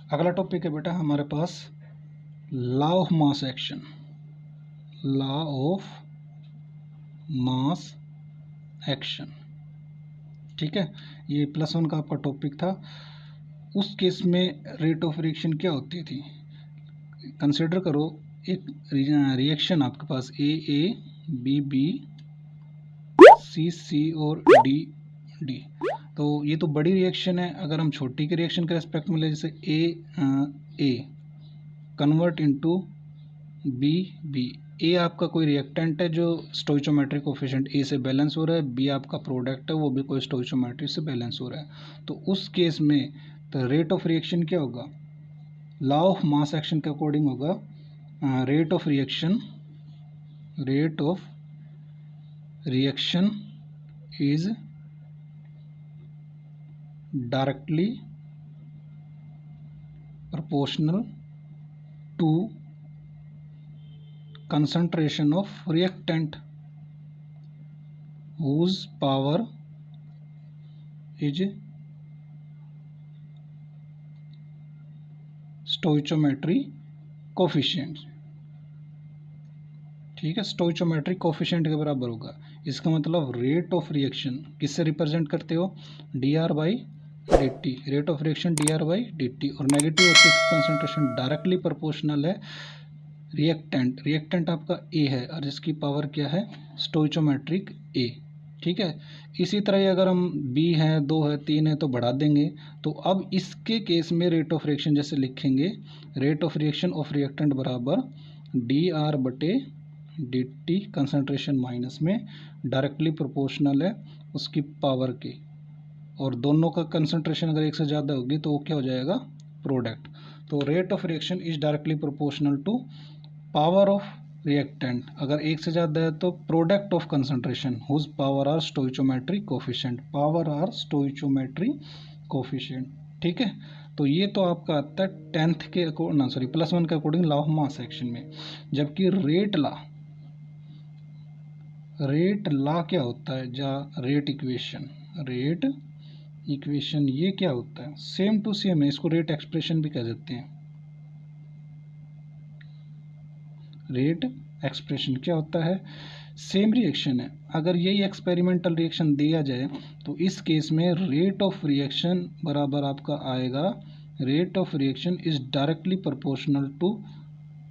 अगला टॉपिक है बेटा हमारे पास law of mass action. Law of mass action, ठीक है, ये +1 का आपका टॉपिक था। उस केस में रेट ऑफ रिएक्शन क्या होती थी? कंसिडर करो एक रिएक्शन आपके पास ए बी बी सी और डी डी। तो ये तो बड़ी रिएक्शन है। अगर हम छोटी के रिएक्शन के रेस्पेक्ट में ले, जैसे ए कन्वर्ट इनटू बी ए आपका कोई रिएक्टेंट है जो स्टोइचोमेट्रिक कोफिशिएंट ए से बैलेंस हो रहा है, बी आपका प्रोडक्ट है वो भी कोई स्टोइचोमेट्रिक से बैलेंस हो रहा है। तो उस केस में तो रेट ऑफ रिएक्शन क्या होगा? लॉ ऑफ मास एक्शन के अकॉर्डिंग होगा rate of reaction is directly proportional to concentration of reactant whose power is stoichiometry coefficient। ठीक है, स्टोइचोमेट्रिक कोफिशिएंट के बराबर होगा। इसका मतलब रेट ऑफ रिएक्शन किससे रिप्रेजेंट करते हो? dr/dt, rate of reaction dr/dt। और नेगेटिव कंसंट्रेशन डायरेक्टली प्रोपोर्शनल है रिएक्टेंट आपका ए है और जिसकी पावर क्या है? स्टोइचोमेट्रिक ए। ठीक है, इसी तरह अगर हम बी है, 2 है, 3 है तो बढ़ा देंगे। तो अब इसके केस में रेट ऑफ रिएक्शन जैसे लिखेंगे, rate of reaction of reactant बराबर dr/dt, कंसंट्रेशन माइनस में डायरेक्टली प्रोपोर्शनल है उसकी पावर के, और दोनों का कंसंट्रेशन अगर एक से ज़्यादा होगी तो वो क्या हो जाएगा? प्रोडक्ट। तो rate of reaction is directly proportional to power of reactant. अगर एक से ज़्यादा है तो product of concentration whose power are stoichiometric coefficient, power are stoichiometric coefficient. ठीक है, तो ये तो आपका आता है 10th के +1 के according law of mass action में। जबकि रेट लॉ क्या होता है? रेट इक्वेशन ये क्या होता है? सेम टू सेम है, इसको रेट एक्सप्रेशन भी कह देते हैं। रेट एक्सप्रेशन क्या होता है? सेम रिएक्शन है, अगर यही एक्सपेरिमेंटल रिएक्शन दिया जाए तो इस केस में रेट ऑफ रिएक्शन बराबर आपका आएगा, rate of reaction is directly proportional to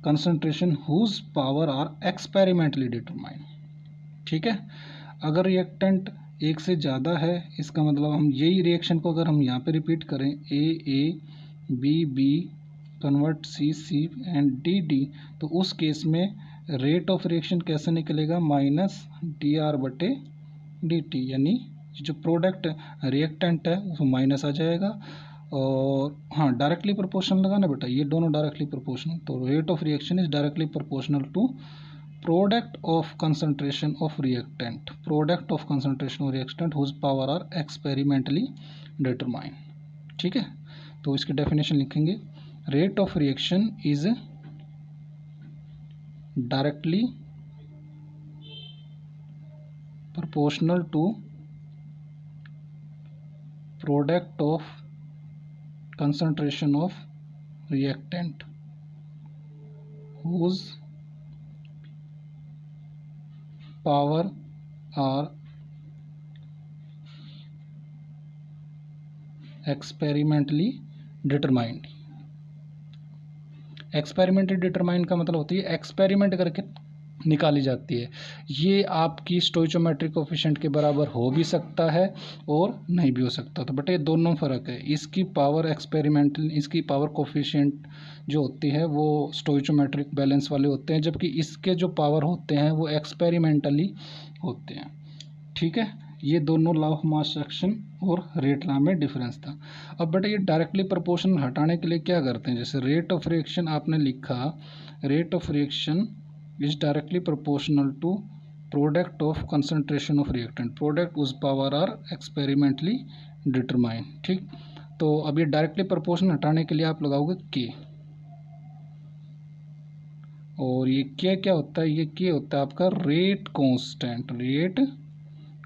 concentration whose power are experimentally determined. ठीक है, अगर रिएक्टेंट एक से ज़्यादा है, इसका मतलब हम यही रिएक्शन को अगर हम यहाँ पे रिपीट करें, A B convert C and D, तो उस केस में रेट ऑफ रिएक्शन कैसे निकलेगा? -dr/dt, यानी जो प्रोडक्ट रिएक्टेंट है वो माइनस आ जाएगा। और हाँ, डायरेक्टली प्रोपोर्शनल लगाना बेटा, ये दोनों डायरेक्टली प्रोपोर्शनल। तो rate of reaction is directly proportional to product of concentration of reactant whose power are experimentally determined. ठीक है, तो इसकी डेफिनेशन लिखेंगे, rate of reaction is directly proportional to product of concentration of reactant whose power are experimentally determined. Experimentally determined का मतलब होती है experiment करके निकाली जाती है। ये आपकी स्टोइचोमेट्रिक कोफिशिएंट के बराबर हो भी सकता है और नहीं भी हो सकता। तो बेटा ये दोनों फ़र्क है, इसकी पावर एक्सपेरिमेंटल, इसकी पावर कोफिशिएंट जो होती है वो स्टोइचोमेट्रिक बैलेंस वाले होते हैं, जबकि इसके जो पावर होते हैं वो एक्सपेरिमेंटली होते हैं। ठीक है, ये दोनों लॉ ऑफ मास एक्शन और रेट लॉ में डिफरेंस था। अब बेटा ये डायरेक्टली प्रोपोर्शनल हटाने के लिए क्या करते हैं? जैसे रेट ऑफ रिएक्शन आपने लिखा, rate of reaction is directly proportional to product of concentration of reactant, product उस पावर आर एक्सपेरिमेंटली डिटरमाइन। ठीक, तो अब ये डायरेक्टली प्रोपोर्शनल हटाने के लिए आप लगाओगे के, और ये क्या होता है? ये के होता है आपका रेट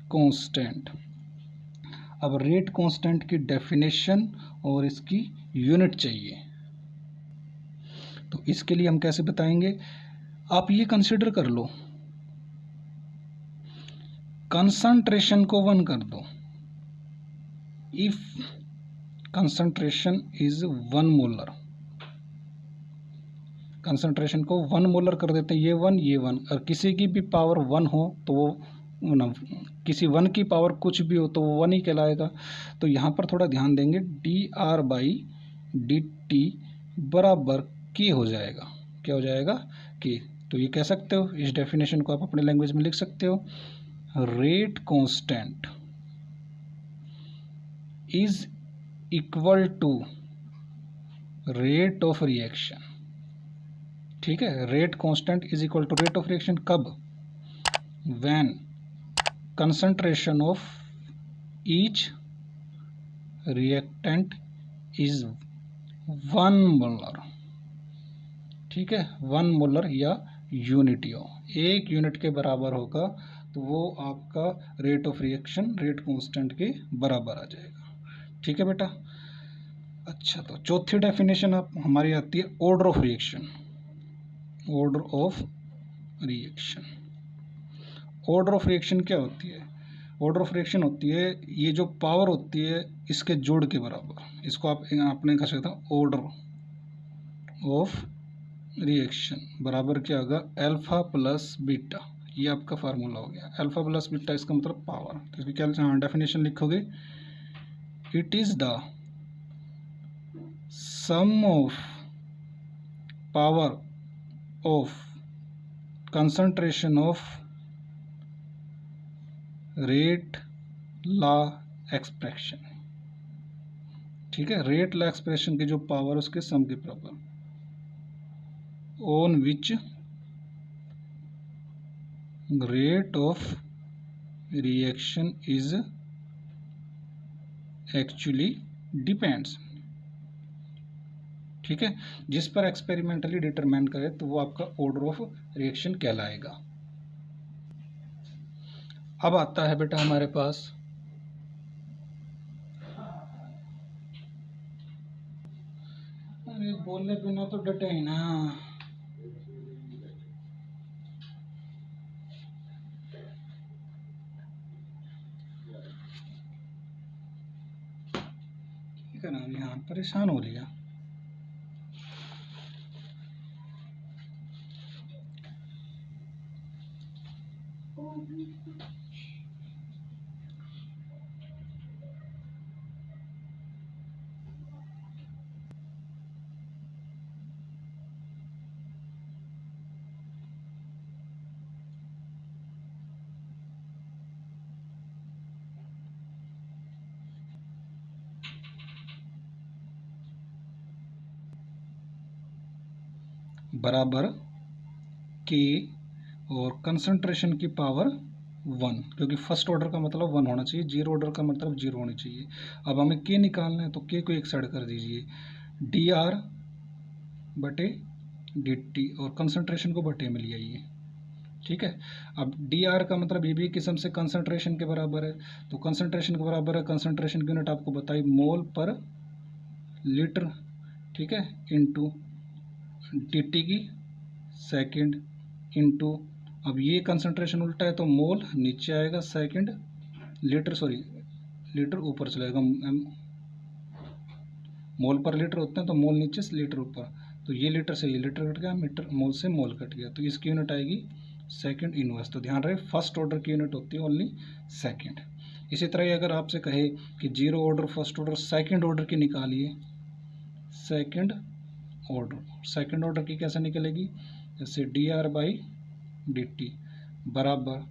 कांस्टेंट। अब रेट कांस्टेंट की डेफिनेशन और इसकी यूनिट चाहिए। तो इसके लिए हम कैसे बताएंगे, आप ये कंसिडर कर लो, कंसंट्रेशन को 1 कर दो। If concentration is 1 molar, concentration को 1 मोलर कर देते हैं, ये 1 ये 1, और किसी की भी पावर 1 हो तो वो ना, किसी 1 की पावर कुछ भी हो तो वो 1 ही कहलाएगा। तो यहाँ पर थोड़ा ध्यान देंगे, dr/dt बराबर k हो जाएगा। क्या हो जाएगा? k। तो ये कह सकते हो, इस डेफिनेशन को आप अपने लैंग्वेज में लिख सकते हो, rate constant is equal to rate of reaction. ठीक है, rate constant is equal to rate of reaction कब? When concentration of each reactant is 1 molar. ठीक है, 1 मोलर या यूनिट हो, 1 यूनिट के बराबर होगा तो वो आपका rate of reaction rate constant के बराबर आ जाएगा। ठीक है बेटा। अच्छा, तो चौथी डेफिनेशन आप हमारी आती है order of reaction. Order of reaction, order of reaction क्या होती है? ऑर्डर ऑफ रिएक्शन होती है ये जो पावर होती है इसके जोड़ के बराबर। इसको आप अपने कह सकते हैं ऑर्डर ऑफ रिएक्शन बराबर क्या होगा? Alpha plus beta. ये आपका फार्मूला हो गया, अल्फा प्लस बीटा, इसका मतलब पावर। तो इसकी क्या डेफिनेशन लिखोगे? It is the sum of power of concentration of rate law expression. ठीक है, रेट लॉ एक्सप्रेशन की जो पावर उसके सम के बराबर, on which rate of reaction is actually depends. ठीक है, जिस पर एक्सपेरिमेंटली डिटरमाइन करे तो वो आपका ऑर्डर ऑफ रिएक्शन कहलाएगा। अब आता है बेटा हमारे पास अरे बोलने बिना तो डटे ही ना। ठीक है ना, यहाँ परेशान हो लिया। बराबर के और कंसंट्रेशन की पावर 1, क्योंकि फर्स्ट ऑर्डर का मतलब 1 होना चाहिए, जीरो ऑर्डर का मतलब 0 होनी चाहिए। अब हमें के निकालना है तो के को एक साइड कर दीजिए, dr/dt और कंसंट्रेशन को बटे में ले आइए। ठीक है, अब dr का मतलब ये भी किस्म से कंसंट्रेशन के बराबर है, तो कंसंट्रेशन के बराबर है, कंसंट्रेशन की यूनिट आपको बताई मोल पर लीटर। ठीक है, इनटू dt की सेकंड इनटू, अब ये कंसंट्रेशन उल्टा है तो मोल नीचे आएगा, सेकंड लीटर, सॉरी लीटर ऊपर चलेगा, मोल पर लीटर होते हैं तो मोल नीचे से लीटर ऊपर, तो ये लीटर से ये लीटर कट गया, मीटर मोल से मोल कट गया, तो इसकी यूनिट आएगी सेकंड इनवर्स। तो ध्यान रहे फर्स्ट ऑर्डर की यूनिट होती है ओनली सेकंड। इसी तरह अगर आपसे कहे कि zero order, first order, second order की निकालिए, सेकंड ऑर्डर की कैसे निकलेगी? जैसे dr/dt बराबर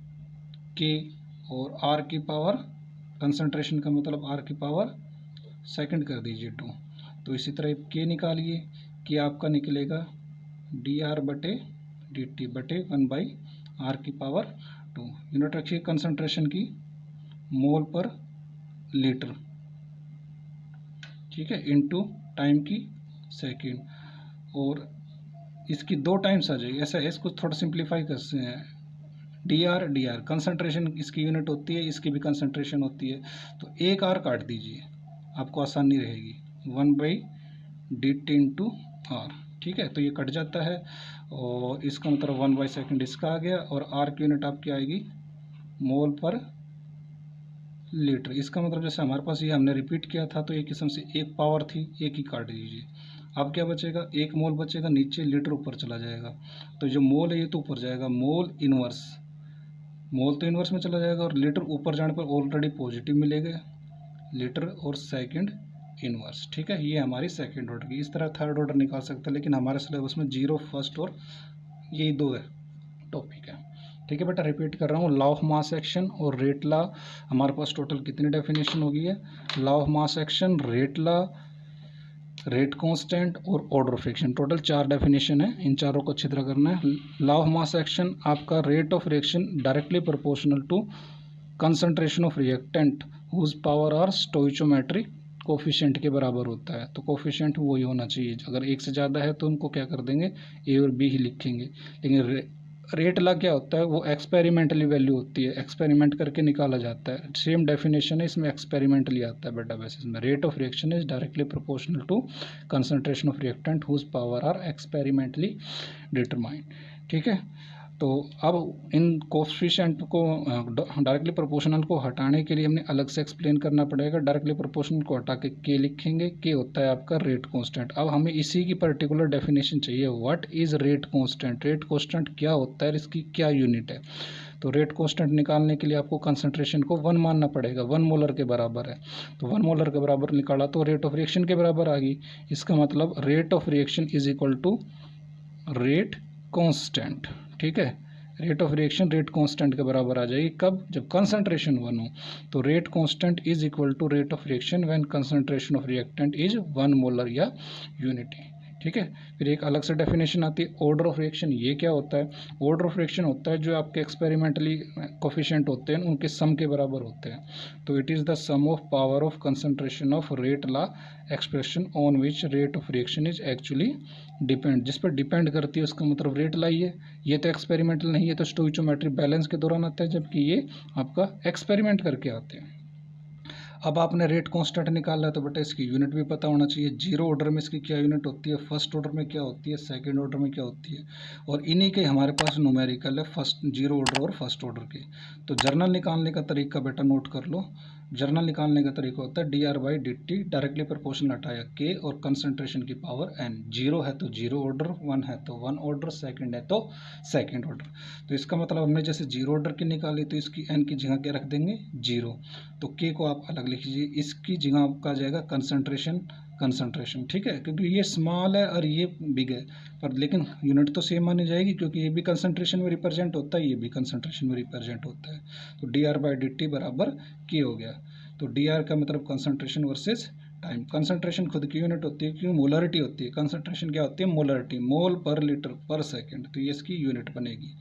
के और r की पावर, कंसंट्रेशन का मतलब r की पावर सेकंड कर दीजिए 2, तो इसी तरह के निकालिए, कि आपका निकलेगा dr/dt बटे 1/r की पावर 2। यूनिट रखिए कंसंट्रेशन की मोल पर लीटर। ठीक है, इनटू टाइम की सेकंड, और इसकी 2 टाइम्स आ जाएगी। ऐसा है, इसको थोड़ा सिंप्लीफाई करते हैं, dr कंसंट्रेशन इसकी यूनिट होती है, इसकी भी कंसंट्रेशन होती है, तो एक r काट दीजिए, आपको आसानी रहेगी, 1/dt इंटू r। ठीक है, तो ये कट जाता है और इसका मतलब 1/सेकंड इसका आ गया और आर की यूनिट आपकी आएगी मोल पर लीटर। इसका मतलब जैसे हमारे पास ये हमने रिपीट किया था तो एक किस्म से एक पावर थी, एक ही काट दीजिए। अब क्या बचेगा, एक मोल बचेगा, नीचे लीटर ऊपर चला जाएगा, तो जो मोल है ये तो ऊपर जाएगा, मोल इनवर्स, मोल तो इनवर्स में चला जाएगा और लीटर ऊपर जाने पर ऑलरेडी पॉजिटिव मिलेगा, लीटर और सेकंड इनवर्स। ठीक है, ये हमारी सेकंड ऑर्डर की। इस तरह थर्ड ऑर्डर निकाल सकते हैं, लेकिन हमारे सिलेबस में जीरो, फर्स्ट और यही दो है टॉपिक है। ठीक है बेटा, रिपीट कर रहा हूँ, लॉ ऑफ मास एक्शन और रेट लॉ। हमारे पास टोटल कितनी डेफिनेशन हो गई है, law of mass action, rate law, rate constant और order of reaction, total 4 definition है। इन चारों को अच्छी तरह करना है। लॉ ऑफ मास एक्शन आपका rate of reaction directly proportional to concentration of reactant whose power are stoichiometric coefficient के बराबर होता है। तो कोफिशिएंट वही होना चाहिए, अगर एक से ज़्यादा है तो उनको क्या कर देंगे, ए और बी ही लिखेंगे। लेकिन रेट ला क्या होता है, वो एक्सपेरिमेंटली वैल्यू होती है, एक्सपेरिमेंट करके निकाला जाता है। सेम डेफिनेशन है, इसमें एक्सपेरिमेंटली आता है बेटा बेसिस में। Rate of reaction is directly proportional to concentration of reactant whose power are experimentally determined. ठीक है, तो अब इन कोफिशिएंट को डायरेक्टली प्रोपोर्शनल को हटाने के लिए हमने अलग से एक्सप्लेन करना पड़ेगा। डायरेक्टली प्रोपोर्शनल को हटा के लिखेंगे, के होता है आपका रेट कांस्टेंट। अब हमें इसी की पर्टिकुलर डेफिनेशन चाहिए, what is rate constant, rate constant क्या होता है, इसकी क्या यूनिट है। तो रेट कांस्टेंट निकालने के लिए आपको कंसंट्रेशन को 1 मानना पड़ेगा, 1 मोलर के बराबर है। तो 1 मोलर के बराबर निकाला तो रेट ऑफ रिएक्शन के बराबर आ गई। इसका मतलब rate of reaction is equal to rate constant. ठीक है, rate of reaction rate constant के बराबर आ जाएगी, कब, जब कंसंट्रेशन 1 हो। तो rate constant is equal to rate of reaction when concentration of reactant is 1 molar या यूनिटी। ठीक है, फिर एक अलग से डेफिनेशन आती है ऑर्डर ऑफ रिएक्शन। ये क्या होता है, ऑर्डर ऑफ रिएक्शन होता है जो आपके एक्सपेरिमेंटली कोफिशिएंट होते हैं उनके सम के बराबर होते हैं। तो it is the sum of power of concentration of rate law expression on which rate of reaction is actually depend, जिस पर डिपेंड करती है उसका मतलब रेट लॉ। ये तो एक्सपेरिमेंटल नहीं है, तो स्टोइचोमेट्रिक बैलेंस के दौरान आता है, जबकि ये आपका एक्सपेरिमेंट करके आते हैं। अब आपने रेट कांस्टेंट निकाला है तो बेटा इसकी यूनिट भी पता होना चाहिए। जीरो ऑर्डर में इसकी क्या यूनिट होती है, फर्स्ट ऑर्डर में क्या होती है, सेकंड ऑर्डर में क्या होती है, और इन्हीं के हमारे पास न्यूमेरिकल है, फर्स्ट जीरो ऑर्डर और फर्स्ट ऑर्डर के। तो जर्नल निकालने का तरीका बेटा नोट कर लो। जर्नल निकालने का तरीका होता है dr/dt, डायरेक्टली प्रोपोर्शनल हटाया k और कंसंट्रेशन की पावर n। जीरो है तो जीरो ऑर्डर, 1 है तो 1 ऑर्डर, सेकंड है तो सेकंड ऑर्डर। तो इसका मतलब हमने जैसे जीरो ऑर्डर की निकाली तो इसकी n की जगह क्या रख देंगे, जीरो। तो k को आप अलग लिख लीजिए, इसकी जगह आपका आ जाएगा कंसंट्रेशन। ठीक है, क्योंकि ये स्मॉल है और ये बिग है, पर लेकिन यूनिट तो सेम मानी जाएगी क्योंकि ये भी कंसंट्रेशन में रिप्रेजेंट होता है, ये भी कंसंट्रेशन में रिप्रेजेंट होता है। तो dr/dt बराबर k हो गया। तो dr का मतलब कंसंट्रेशन वर्सेस टाइम। कंसंट्रेशन खुद की यूनिट होती है क्योंकि मोलरिटी होती है, कंसंट्रेशन क्या होती है, मोलरिटी, मोल पर लीटर पर सेकेंड, तो ये इसकी यूनिट बनेगी।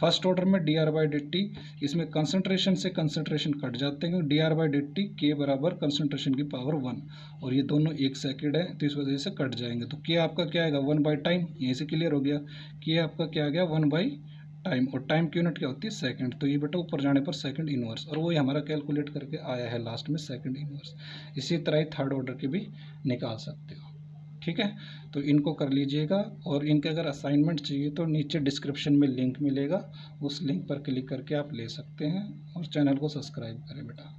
फर्स्ट ऑर्डर में dr/dt, इसमें कंसंट्रेशन से कंसंट्रेशन कट जाते हैं क्योंकि dr/dt के बराबर कंसंट्रेशन की पावर 1, और ये दोनों एक सेकंड है तो इस वजह से कट जाएंगे। तो के आपका क्या आएगा, 1/टाइम, यहीं से क्लियर हो गया। के आपका क्या आ गया, 1/टाइम, और टाइम की यूनिट क्या होती है, सेकंड। तो ये बेटा ऊपर जाने पर सेकंड इनवर्स, और वही हमारा कैलकुलेट करके आया है लास्ट में सेकंड इनवर्स। इसी तरह ही थर्ड ऑर्डर की भी निकाल सकते हो। ठीक है, तो इनको कर लीजिएगा, और इनके अगर असाइनमेंट चाहिए तो नीचे डिस्क्रिप्शन में लिंक मिलेगा, उस लिंक पर क्लिक करके आप ले सकते हैं, और चैनल को सब्सक्राइब करें बेटा।